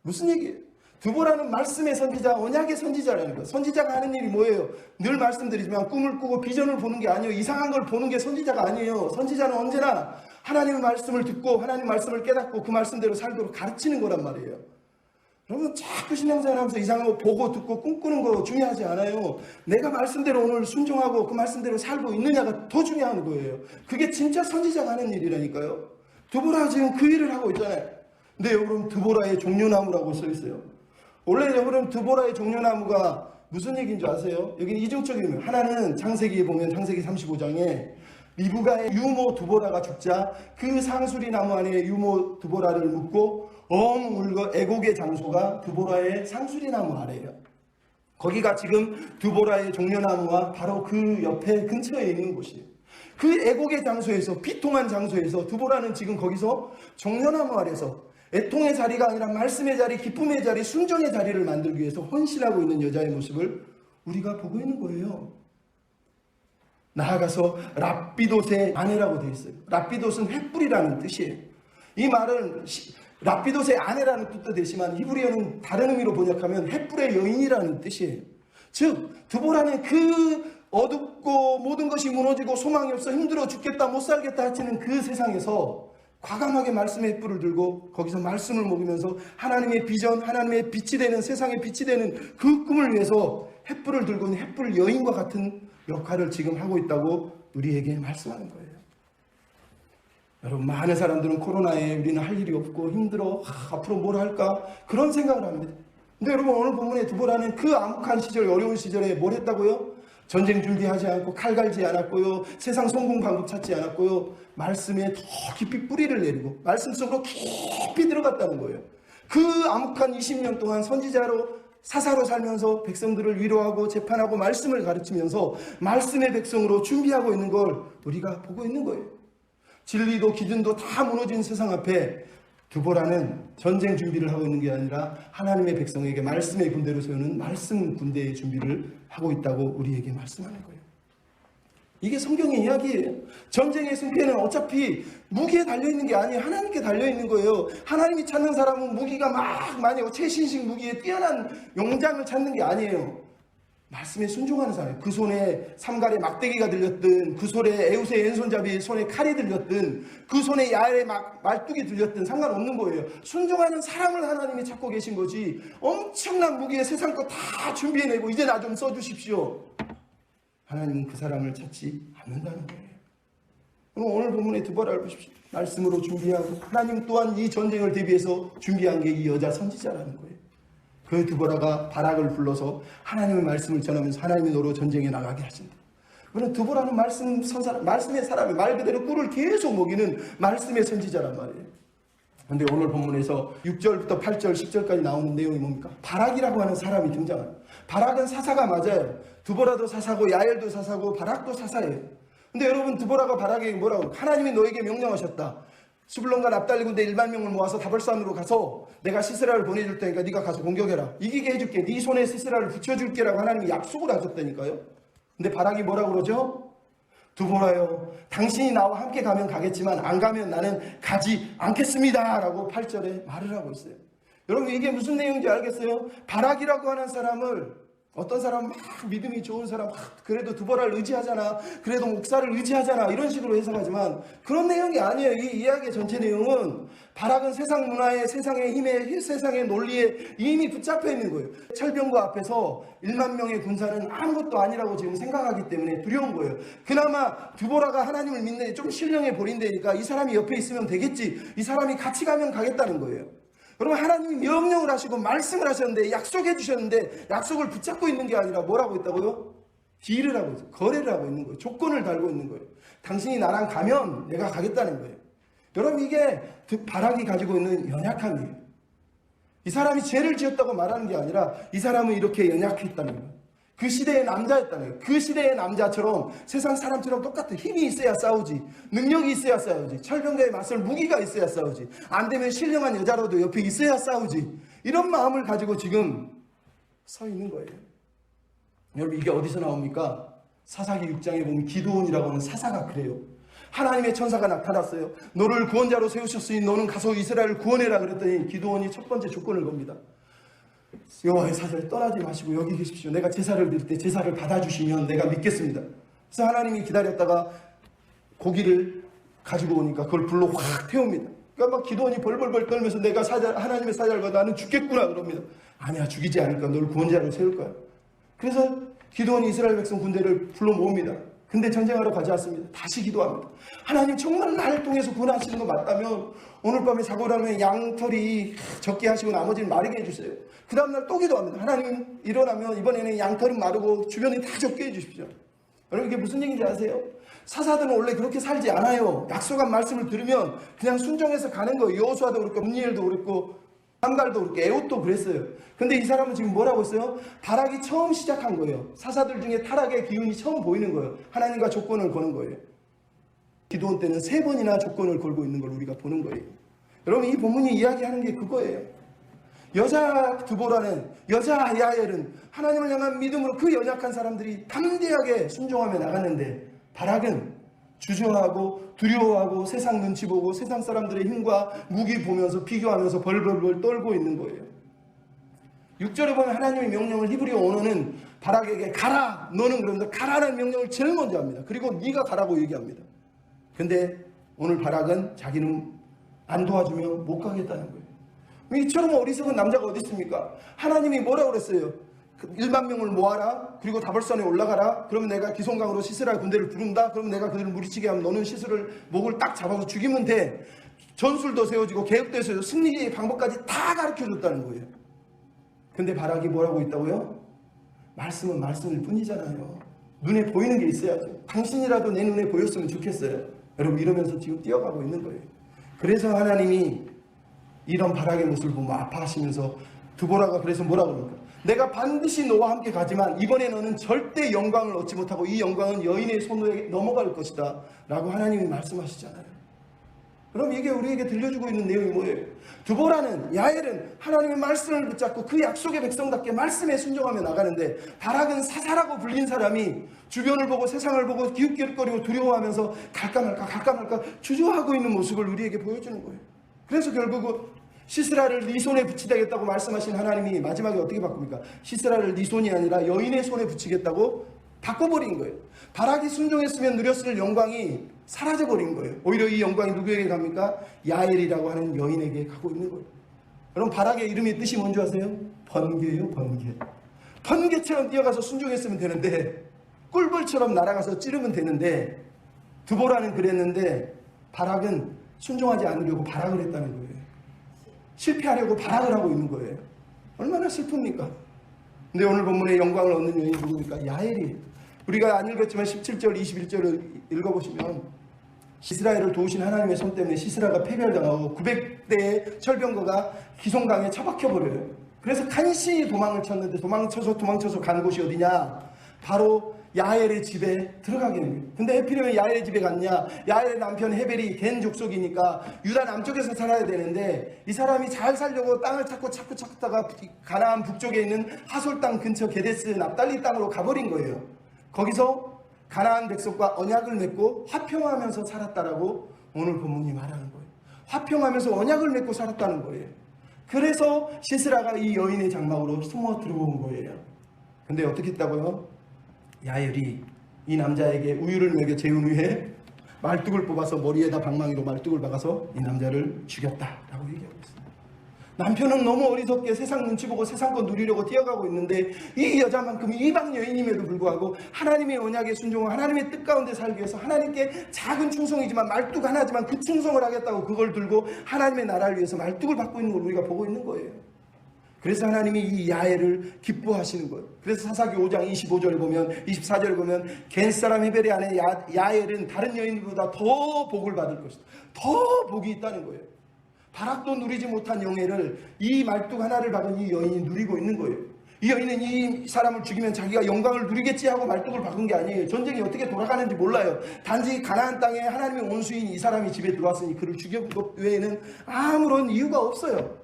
무슨 얘기예요? 드보라는 말씀의 선지자, 언약의 선지자라는 거예요. 선지자가 하는 일이 뭐예요? 늘 말씀드리지만 꿈을 꾸고 비전을 보는 게 아니에요. 이상한 걸 보는 게 선지자가 아니에요. 선지자는 언제나 하나님의 말씀을 듣고 하나님의 말씀을 깨닫고 그 말씀대로 살도록 가르치는 거란 말이에요. 여러분, 자꾸 신앙생활 하면서 이상한 거 보고 듣고 꿈꾸는 거 중요하지 않아요. 내가 말씀대로 오늘 순종하고 그 말씀대로 살고 있느냐가 더 중요한 거예요. 그게 진짜 선지자가 하는 일이라니까요. 드보라 지금 그 일을 하고 있잖아요. 근데 여러분, 드보라의 종려나무라고 써 있어요. 원래 여러분, 드보라의 종려나무가 무슨 얘기인 줄 아세요? 여기는 이중적인 의미. 하나는 창세기에 보면 창세기 35장에 리브가의 유모 드보라가 죽자 그 상수리 나무 안에 유모 드보라를 묻고 울고 애곡의 장소가 드보라의 상수리 나무 아래예요. 거기가 지금 드보라의 종려나무와 바로 그 옆에 근처에 있는 곳이에요. 그 애곡의 장소에서, 비통한 장소에서 드보라는 지금 거기서 종려나무 아래서 애통의 자리가 아니라 말씀의 자리, 기쁨의 자리, 순종의 자리를 만들기 위해서 헌신하고 있는 여자의 모습을 우리가 보고 있는 거예요. 나아가서 랍비돗의 아내라고 되어 있어요. 랍비돗은 횃불이라는 뜻이에요. 이 말은 랍비돗의 아내라는 뜻도 되지만 히브리어는 다른 의미로 번역하면 횃불의 여인이라는 뜻이에요. 즉 드보라는 그 어둡고 모든 것이 무너지고 소망이 없어 힘들어 죽겠다 못 살겠다 하시는 그 세상에서 과감하게 말씀의 횃불을 들고 거기서 말씀을 먹이면서 하나님의 비전, 하나님의 빛이 되는, 세상의 빛이 되는 그 꿈을 위해서 횃불을 들고 있는 횃불 여인과 같은 역할을 지금 하고 있다고 우리에게 말씀하는 거예요. 여러분, 많은 사람들은 코로나에 우리는 할 일이 없고 힘들어, 앞으로 뭘 할까, 그런 생각을 합니다. 근데 여러분, 오늘 본문에 드보라는 그 암흑한 시절, 어려운 시절에 뭘 했다고요? 전쟁 준비하지 않고 칼 갈지 않았고요, 세상 성공 방법 찾지 않았고요, 말씀에 더 깊이 뿌리를 내리고 말씀 속으로 깊이 들어갔다는 거예요. 그 암흑한 20년 동안 선지자로 사사로 살면서 백성들을 위로하고 재판하고 말씀을 가르치면서 말씀의 백성으로 준비하고 있는 걸 우리가 보고 있는 거예요. 진리도 기준도 다 무너진 세상 앞에 드보라는 전쟁 준비를 하고 있는 게 아니라 하나님의 백성에게 말씀의 군대로 세우는 말씀 군대의 준비를 하고 있다고 우리에게 말씀하는 거예요. 이게 성경의 이야기예요. 전쟁의 승패는 어차피 무기에 달려있는 게 아니에요. 하나님께 달려있는 거예요. 하나님이 찾는 사람은 무기가 막 많이 최신식 무기에 뛰어난 용장을 찾는 게 아니에요. 말씀에 순종하는 사람이에요. 그 손에 삼갈의 막대기가 들렸든, 그 손에 에웃의 왼손잡이 손에 칼이 들렸든, 그 손에 야엘의 말뚝이 들렸든 상관없는 거예요. 순종하는 사람을 하나님이 찾고 계신 거지, 엄청난 무기에 세상 거 다 준비해내고 이제 나 좀 써주십시오, 하나님은 그 사람을 찾지 않는다는 거예요. 그럼 오늘 본문의 드보라를 보십시오. 말씀으로 준비하고 하나님 또한 이 전쟁을 대비해서 준비한 게 이 여자 선지자라는 거예요. 그 드보라가 바락을 불러서 하나님의 말씀을 전하면서 하나님의 노로 전쟁에 나가게 하신다. 그럼 드보라는 말씀의 사람이 말 그대로 꿀을 계속 먹이는 말씀의 선지자란 말이에요. 그런데 오늘 본문에서 6절부터 8절, 10절까지 나오는 내용이 뭡니까? 바락이라고 하는 사람이 등장해요. 바락은 사사가 맞아요. 드보라도 사사고 야엘도 사사고 바락도 사사예요. 근데 여러분, 드보라가 바락에게 뭐라고? 하나님이 너에게 명령하셨다. 스불론과 납달리 군대 1만 명을 모아서 다볼산으로 가서 내가 시스라를 보내줄 테니까 네가 가서 공격해라. 이기게 해줄게. 네 손에 시스라를 붙여줄게라고 하나님이 약속을 하셨다니까요. 근데 바락이 뭐라고 그러죠? 드보라요, 당신이 나와 함께 가면 가겠지만 안 가면 나는 가지 않겠습니다 라고 8절에 말을 하고 있어요. 여러분, 이게 무슨 내용인지 알겠어요? 바락이라고 하는 사람을, 어떤 사람은 막 믿음이 좋은 사람, 그래도 드보라를 의지하잖아, 그래도 목사를 의지하잖아, 이런 식으로 해석하지만 그런 내용이 아니에요. 이 이야기의 전체 내용은 바락은 세상 문화에, 세상의 힘에, 세상의 논리에 이미 붙잡혀 있는 거예요. 철병거 앞에서 1만 명의 군사는 아무것도 아니라고 지금 생각하기 때문에 두려운 거예요. 그나마 드보라가 하나님을 믿는 좀 신령해 보인다니까 이 사람이 옆에 있으면 되겠지, 이 사람이 같이 가면 가겠다는 거예요. 여러분, 하나님이 명령을 하시고 말씀을 하셨는데, 약속해 주셨는데 약속을 붙잡고 있는 게 아니라 뭘 하고 있다고요? 딜을 하고 있어요. 거래를 하고 있는 거예요. 조건을 달고 있는 거예요. 당신이 나랑 가면 내가 가겠다는 거예요. 여러분, 이게 바락이 가지고 있는 연약함이에요. 이 사람이 죄를 지었다고 말하는 게 아니라 이 사람은 이렇게 연약했다는 거예요. 그 시대의 남자였다는 거예요. 그 시대의 남자처럼 세상 사람처럼 똑같아. 힘이 있어야 싸우지. 능력이 있어야 싸우지. 철병자에 맞설 무기가 있어야 싸우지. 안 되면 신령한 여자라도 옆에 있어야 싸우지. 이런 마음을 가지고 지금 서 있는 거예요. 여러분, 이게 어디서 나옵니까? 사사기 6장에 보면 기드온이라고 하는 사사가 그래요. 하나님의 천사가 나타났어요. 너를 구원자로 세우셨으니 너는 가서 이스라엘을 구원해라 그랬더니 기드온이 첫 번째 조건을 겁니다. 여호와의 사자를 떠나지 마시고 여기 계십시오. 내가 제사를 드릴 때 제사를 받아주시면 내가 믿겠습니다. 그래서 하나님이 기다렸다가 고기를 가지고 오니까 그걸 불로 확 태웁니다. 그러니까 막 기드온이 벌벌벌 떨면서 내가 하나님의 사자를 받아 나는 죽겠구나 그럽니다. 아니야, 죽이지 않을 거야. 너를 구원자로 세울 거야. 그래서 기드온이 이스라엘 백성 군대를 불러 모읍니다. 근데 전쟁하러 가지 않습니다. 다시 기도합니다. 하나님, 정말 나를 통해서 구원하시는 거 맞다면 오늘 밤에 자고 나면 양털이 적게 하시고 나머지는 마르게 해주세요. 그 다음날 또 기도합니다. 하나님, 일어나면 이번에는 양털은 마르고 주변이 다 적게 해주십시오. 여러분, 이게 무슨 얘기인지 아세요? 사사들은 원래 그렇게 살지 않아요. 약속한 말씀을 들으면 그냥 순종해서 가는 거예요. 여호수아도 그렇고 문니엘도 그랬고 함갈도 그렇고 에옷도 그랬어요. 근데 이 사람은 지금 뭐라고 했어요? 타락이 처음 시작한 거예요. 사사들 중에 타락의 기운이 처음 보이는 거예요. 하나님과 조건을 거는 거예요. 기드온 때는 3번이나 조건을 걸고 있는 걸 우리가 보는 거예요. 여러분, 이 본문이 이야기하는 게 그거예요. 여자 드보라는, 여자 야엘은 하나님을 향한 믿음으로 그 연약한 사람들이 담대하게 순종하며 나갔는데, 바락은 주저하고 두려워하고 세상 눈치 보고 세상 사람들의 힘과 무기 보면서 비교하면서 벌벌벌 떨고 있는 거예요. 6절에 보면 하나님의 명령을 히브리어 언어는 바락에게 가라, 너는 그러면서 가라는 명령을 제일 먼저 합니다. 그리고 네가 가라고 얘기합니다. 근데 오늘 바락은 자기는 안 도와주면 못 가겠다는 거예요. 이처럼 어리석은 남자가 어디 있습니까? 하나님이 뭐라고 그랬어요? 1만 명을 모아라. 그리고 다볼산에 올라가라. 그러면 내가 기손강으로 시스라 군대를 부른다. 그러면 내가 그들을 무리치게 하면 너는 시스를 목을 딱 잡아서 죽이면 돼. 전술도 세워지고 계획도 세워지고 승리의 방법까지 다 가르쳐줬다는 거예요. 근데 바락이 뭐라고 있다고요? 말씀은 말씀일 뿐이잖아요. 눈에 보이는 게 있어야죠. 당신이라도 내 눈에 보였으면 좋겠어요. 여러분, 이러면서 지금 뛰어가고 있는 거예요. 그래서 하나님이 이런 바락의 모습을 보면 아파하시면서 드보라가 그래서 뭐라고 그럽니까? 내가 반드시 너와 함께 가지만 이번에 너는 절대 영광을 얻지 못하고 이 영광은 여인의 손에 넘어갈 것이다 라고 하나님이 말씀하시잖아요. 그럼 이게 우리에게 들려주고 있는 내용이 뭐예요? 드보라는, 야엘은 하나님의 말씀을 붙잡고 그 약속의 백성답게 말씀에 순종하며 나가는데, 바락은 사사라고 불린 사람이 주변을 보고 세상을 보고 기웃기웃거리고 두려워하면서 갈까 말까 주저하고 있는 모습을 우리에게 보여주는 거예요. 그래서 결국은 시스라를 네 손에 붙이겠다고 말씀하신 하나님이 마지막에 어떻게 바꿉니까? 시스라를 네 손이 아니라 여인의 손에 붙이겠다고 바꿔버린 거예요. 바락이 순종했으면 누렸을 영광이 사라져버린 거예요. 오히려 이 영광이 누구에게 갑니까? 야엘이라고 하는 여인에게 가고 있는 거예요. 여러분, 바락의 이름의 뜻이 뭔지 아세요? 번개예요, 번개. 번개처럼 뛰어가서 순종했으면 되는데, 꿀벌처럼 날아가서 찌르면 되는데, 드보라는 그랬는데 바락은 순종하지 않으려고 발악을 했다는 거예요. 실패하려고 발악을 하고 있는 거예요. 얼마나 슬픕니까? 근데 오늘 본문에 영광을 얻는 여인이 누굽니까? 야엘이. 우리가 안 읽었지만 17절 21절을 읽어보시면 이스라엘을 도우신 하나님의 손 때문에 시스라가 패배당하고 900대의 철병거가 기손강에 처박혀버려요. 그래서 간신히 도망을 쳤는데 도망쳐서 간 곳이 어디냐? 바로 야엘의 집에 들어가게 됩니다. 근데 해필이면 야엘의 집에 갔냐? 야엘의 남편 헤벨이 겐 족속이니까 유다 남쪽에서 살아야 되는데 이 사람이 잘 살려고 땅을 찾다가 가나안 북쪽에 있는 하솔 땅 근처 게데스 납달리 땅으로 가버린 거예요. 거기서 가나안 백성과 언약을 맺고 화평하면서 살았다라고 오늘 본문이 말하는 거예요. 화평하면서 언약을 맺고 살았다는 거예요. 그래서 시스라가 이 여인의 장막으로 숨어 들어온 거예요. 근데 어떻게 했다고요? 야엘이 이 남자에게 우유를 먹여 재운 후에 말뚝을 뽑아서 머리에다 방망이로 말뚝을 박아서 이 남자를 죽였다라고 얘기하고 있습니다. 남편은 너무 어리석게 세상 눈치 보고 세상 거 누리려고 뛰어가고 있는데 이 여자만큼 이방 여인임에도 불구하고 하나님의 언약에 순종하고 하나님의 뜻 가운데 살기 위해서 하나님께 작은 충성이지만 말뚝 하나지만 그 충성을 하겠다고 그걸 들고 하나님의 나라를 위해서 말뚝을 받고 있는 걸 우리가 보고 있는 거예요. 그래서 하나님이 이 야엘을 기뻐하시는 거예요. 그래서 사사기 5장 25절에 보면 24절에 보면 겐 사람 헤벨의 아내 야엘은 다른 여인보다 더 복을 받을 것이다. 더 복이 있다는 거예요. 바락도 누리지 못한 영예를 이 말뚝 하나를 박은 이 여인이 누리고 있는 거예요. 이 여인은 이 사람을 죽이면 자기가 영광을 누리겠지 하고 말뚝을 박은 게 아니에요. 전쟁이 어떻게 돌아가는지 몰라요. 단지 가나안 땅에 하나님의 원수인 이 사람이 집에 들어왔으니 그를 죽인 것 외에는 아무런 이유가 없어요.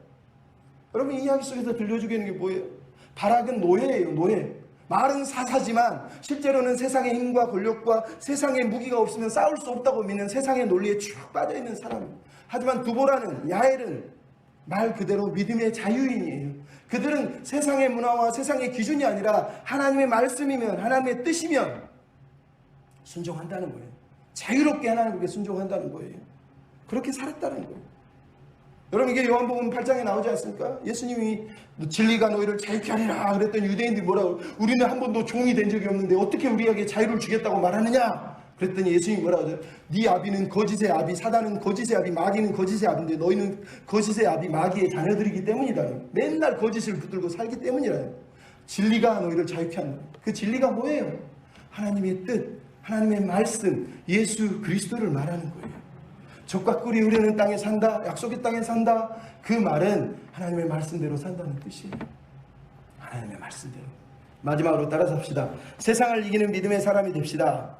여러분, 이 이야기 속에서 들려주게 되는 게 뭐예요? 바락은 노예예요. 노예. 말은 사사지만 실제로는 세상의 힘과 권력과 세상의 무기가 없으면 싸울 수 없다고 믿는 세상의 논리에 쭉 빠져있는 사람입니다. 하지만 두보라는, 야엘은 말 그대로 믿음의 자유인이에요. 그들은 세상의 문화와 세상의 기준이 아니라 하나님의 말씀이면, 하나님의 뜻이면 순종한다는 거예요. 자유롭게 하나님께 순종한다는 거예요. 그렇게 살았다는 거예요. 여러분, 이게 요한복음 8장에 나오지 않습니까? 예수님이 진리가 너희를 자유케 하리라 그랬더니 유대인들이 뭐라고, 우리는 한 번도 종이 된 적이 없는데 어떻게 우리에게 자유를 주겠다고 말하느냐? 그랬더니 예수님이 뭐라고 하죠? 네 아비는 거짓의 아비, 사단은 거짓의 아비, 마귀는 거짓의 아비인데 너희는 거짓의 아비, 마귀의 자녀들이기 때문이다. 맨날 거짓을 붙들고 살기 때문이라. 진리가 너희를 자유케 한다. 그 진리가 뭐예요? 하나님의 뜻, 하나님의 말씀, 예수 그리스도를 말하는 거예요. 적과 꿀이 흐르는 땅에 산다, 약속의 땅에 산다. 그 말은 하나님의 말씀대로 산다는 뜻이에요. 하나님의 말씀대로. 마지막으로 따라서 합시다. 세상을 이기는 믿음의 사람이 됩시다.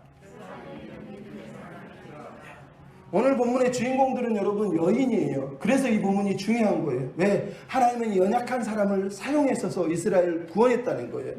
오늘 본문의 주인공들은 여러분 여인이에요. 그래서 이 본문이 중요한 거예요. 왜? 하나님은 연약한 사람을 사용했어서 이스라엘을 구원했다는 거예요.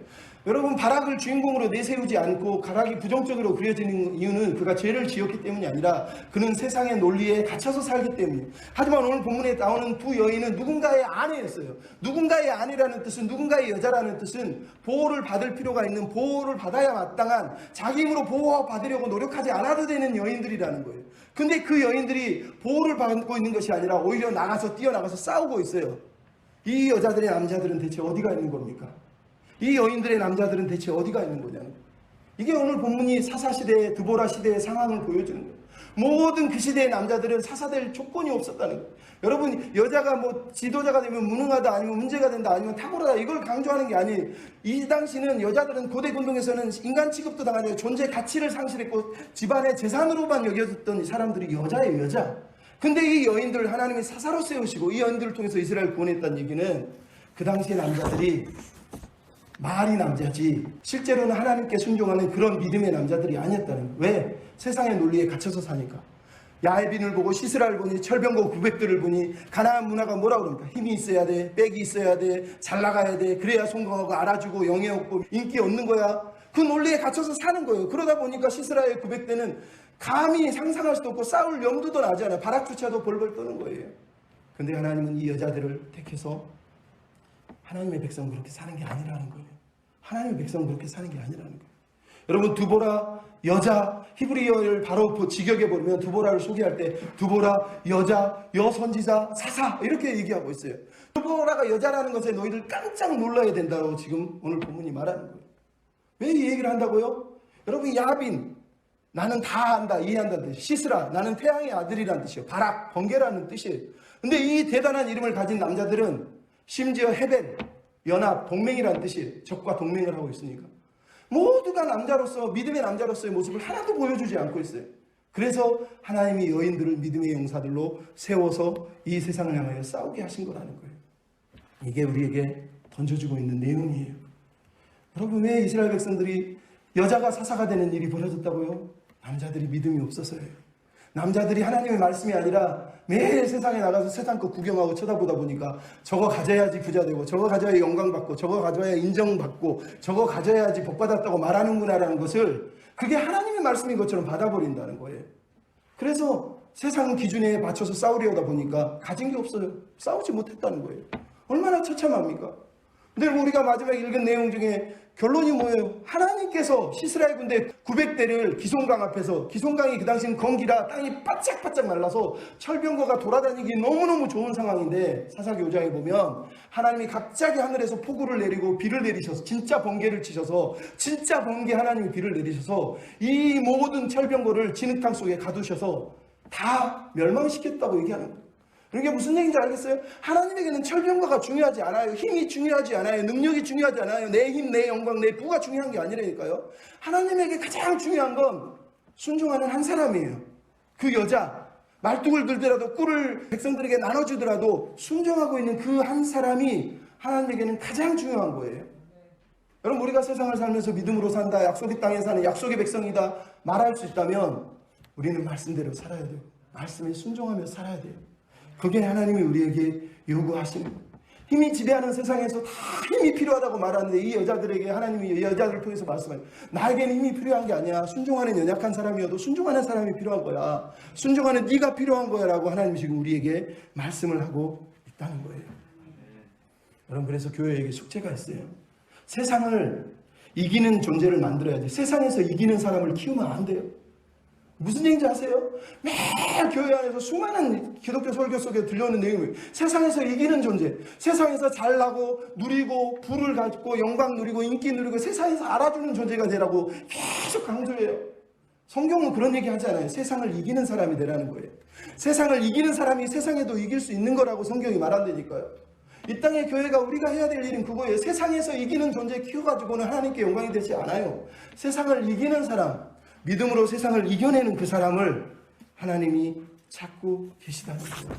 여러분, 바락을 주인공으로 내세우지 않고 바락이 부정적으로 그려지는 이유는 그가 죄를 지었기 때문이 아니라 그는 세상의 논리에 갇혀서 살기 때문이에요. 하지만 오늘 본문에 나오는 두 여인은 누군가의 아내였어요. 누군가의 아내라는 뜻은, 누군가의 여자라는 뜻은 보호를 받을 필요가 있는, 보호를 받아야 마땅한, 자기 힘으로 보호받으려고 노력하지 않아도 되는 여인들이라는 거예요. 근데 그 여인들이 보호를 받고 있는 것이 아니라 오히려 뛰어나가서 싸우고 있어요. 이 여자들의 남자들은 대체 어디가 있는 겁니까? 이 여인들의 남자들은 대체 어디가 있는 거냐는 거예요. 이게 오늘 본문이 사사시대의, 드보라 시대의 상황을 보여주는 거예요. 모든 그 시대의 남자들은 사사될 조건이 없었다는 거예요. 여러분, 여자가 뭐 지도자가 되면 무능하다, 아니면 문제가 된다, 아니면 탁월하다, 이걸 강조하는 게 아니에요. 이 당시는 여자들은 고대 근동에서는 인간 취급도 당하지, 존재 가치를 상실했고 집안의 재산으로만 여겨졌던 사람들이 여자예요, 여자. 근데 이 여인들을 하나님이 사사로 세우시고 이 여인들을 통해서 이스라엘을 구원했다는 얘기는 그 당시의 남자들이 말이 남자지 실제로는 하나님께 순종하는 그런 믿음의 남자들이 아니었다는 거예요. 왜? 세상의 논리에 갇혀서 사니까. 야훼빈을 보고 시스라를 보니, 철병거 900들을 보니, 가나안 문화가 뭐라고 그럽니까? 힘이 있어야 돼, 백이 있어야 돼, 잘 나가야 돼, 그래야 성공하고 알아주고 영예 얻고 인기 얻는 거야. 그 논리에 갇혀서 사는 거예요. 그러다 보니까 시스라의 900대는 감히 상상할 수도 없고 싸울 염두도 나지 않아요. 바락조차도 벌벌 떠는 거예요. 근데 하나님은 이 여자들을 택해서 하나님의 백성은 그렇게 사는 게 아니라는 거예요. 하나님의 백성은 그렇게 사는 게 아니라는 거예요. 여러분, 두보라 여자, 히브리어를 바로 직역해버리면 두보라를 소개할 때 두보라 여자, 여선지자, 사사 이렇게 얘기하고 있어요. 두보라가 여자라는 것에 너희들 깜짝 놀라야 된다고 지금 오늘 본문이 말하는 거예요. 왜 이 얘기를 한다고요? 여러분, 야빈, 나는 다 안다, 이해한다는 뜻이에요. 시스라, 나는 태양의 아들이라는 뜻이에요. 바락, 번개라는 뜻이에요. 근데 이 대단한 이름을 가진 남자들은 심지어 헤벤, 연합, 동맹이라는 뜻이에요. 적과 동맹을 하고 있으니까. 모두가 남자로서, 믿음의 남자로서의 모습을 하나도 보여주지 않고 있어요. 그래서 하나님이 여인들을 믿음의 용사들로 세워서 이 세상을 향하여 싸우게 하신 거라는 거예요. 이게 우리에게 던져주고 있는 내용이에요. 여러분, 왜 이스라엘 백성들이 여자가 사사가 되는 일이 벌어졌다고요? 남자들이 믿음이 없어서예요. 남자들이 하나님의 말씀이 아니라 매일 세상에 나가서 세상 거 구경하고 쳐다보다 보니까 저거 가져야지 부자 되고, 저거 가져야 영광받고, 저거 가져야 인정받고, 저거 가져야지 복받았다고 말하는구나라는 것을, 그게 하나님의 말씀인 것처럼 받아버린다는 거예요. 그래서 세상 기준에 맞춰서 싸우려다 보니까 가진 게 없어요. 싸우지 못했다는 거예요. 얼마나 처참합니까? 근데 우리가 마지막에 읽은 내용 중에 결론이 뭐예요? 하나님께서 시스라의 군대 900대를 기송강 앞에서, 기송강이 그 당시는 건기라 땅이 바짝바짝 말라서 철병거가 돌아다니기 너무너무 좋은 상황인데, 사사기 5장에 보면 하나님이 갑자기 하늘에서 폭우를 내리고 비를 내리셔서, 진짜 번개를 치셔서, 진짜 번개 하나님이 비를 내리셔서 이 모든 철병거를 진흙탕 속에 가두셔서 다 멸망시켰다고 얘기하는 거예요. 이게 무슨 얘기인지 알겠어요? 하나님에게는 철병거가 중요하지 않아요. 힘이 중요하지 않아요. 능력이 중요하지 않아요. 내 힘, 내 영광, 내 부가 중요한 게 아니라니까요. 하나님에게 가장 중요한 건 순종하는 한 사람이에요. 그 여자, 말뚝을 들더라도 꿀을 백성들에게 나눠주더라도 순종하고 있는 그 한 사람이 하나님에게는 가장 중요한 거예요. 여러분, 우리가 세상을 살면서 믿음으로 산다, 약속의 땅에 사는 약속의 백성이다 말할 수 있다면 우리는 말씀대로 살아야 돼요. 말씀에 순종하며 살아야 돼요. 그게 하나님이 우리에게 요구하시는 거예요. 힘이 지배하는 세상에서 다 힘이 필요하다고 말하는데 이 여자들에게 하나님이 이 여자들을 통해서 말씀해요. 나에게는 힘이 필요한 게 아니야. 순종하는 연약한 사람이어도 순종하는 사람이 필요한 거야. 순종하는 네가 필요한 거야 라고 하나님이 지금 우리에게 말씀을 하고 있다는 거예요. 여러분, 그래서 교회에게 숙제가 있어요. 세상을 이기는 존재를 만들어야 돼요. 세상에서 이기는 사람을 키우면 안 돼요. 무슨 얘기인지 아세요? 매일 교회 안에서 수많은 기독교 설교 속에 들려오는 내용이 세상에서 이기는 존재, 세상에서 잘나고 누리고 부를 갖고 영광 누리고 인기 누리고 세상에서 알아주는 존재가 되라고 계속 강조해요. 성경은 그런 얘기 하지 않아요. 세상을 이기는 사람이 되라는 거예요. 세상을 이기는 사람이 세상에도 이길 수 있는 거라고 성경이 말한다니까요. 이 땅의 교회가 우리가 해야 될 일은 그거예요. 세상에서 이기는 존재 키워가지고는 하나님께 영광이 되지 않아요. 세상을 이기는 사람, 믿음으로 세상을 이겨내는 그 사람을 하나님이 찾고 계시다는 거예요.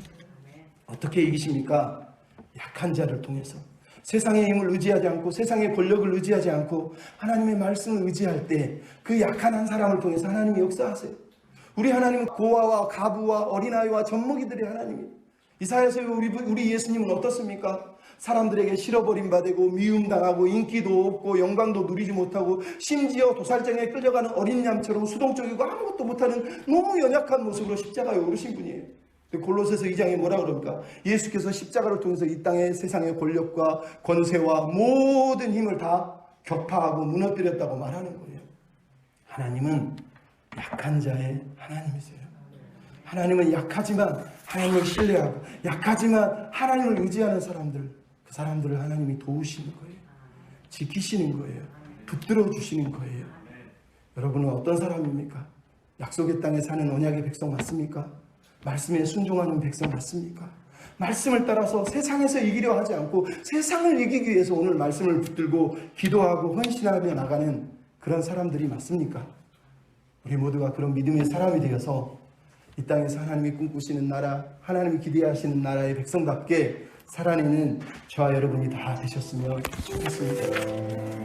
어떻게 이기십니까? 약한 자를 통해서. 세상의 힘을 의지하지 않고 세상의 권력을 의지하지 않고 하나님의 말씀을 의지할 때 그 약한 한 사람을 통해서 하나님이 역사하세요. 우리 하나님은 고아와 가부와 어린아이와 젖먹이들의 하나님이에요. 이사야서 우리 예수님은 어떻습니까? 사람들에게 실어버림 받고 미움당하고 인기도 없고 영광도 누리지 못하고 심지어 도살장에 끌려가는 어린 양처럼 수동적이고 아무것도 못하는 너무 연약한 모습으로 십자가에 오르신 분이에요. 골로새서 2장에 뭐라 그럽니까? 예수께서 십자가를 통해서 이 땅의 세상의 권력과 권세와 모든 힘을 다 격파하고 무너뜨렸다고 말하는 거예요. 하나님은 약한 자의 하나님이세요. 하나님은 약하지만 하나님을 신뢰하고 약하지만 하나님을 의지하는 사람들, 그 사람들을 하나님이 도우시는 거예요. 지키시는 거예요. 붙들어 주시는 거예요. 여러분은 어떤 사람입니까? 약속의 땅에 사는 언약의 백성 맞습니까? 말씀에 순종하는 백성 맞습니까? 말씀을 따라서 세상에서 이기려 하지 않고 세상을 이기기 위해서 오늘 말씀을 붙들고 기도하고 헌신하며 나가는 그런 사람들이 맞습니까? 우리 모두가 그런 믿음의 사람이 되어서 이 땅에서 하나님이 꿈꾸시는 나라, 하나님이 기대하시는 나라의 백성답게 살아내는 저와 여러분이 다 되셨으면 좋겠습니다.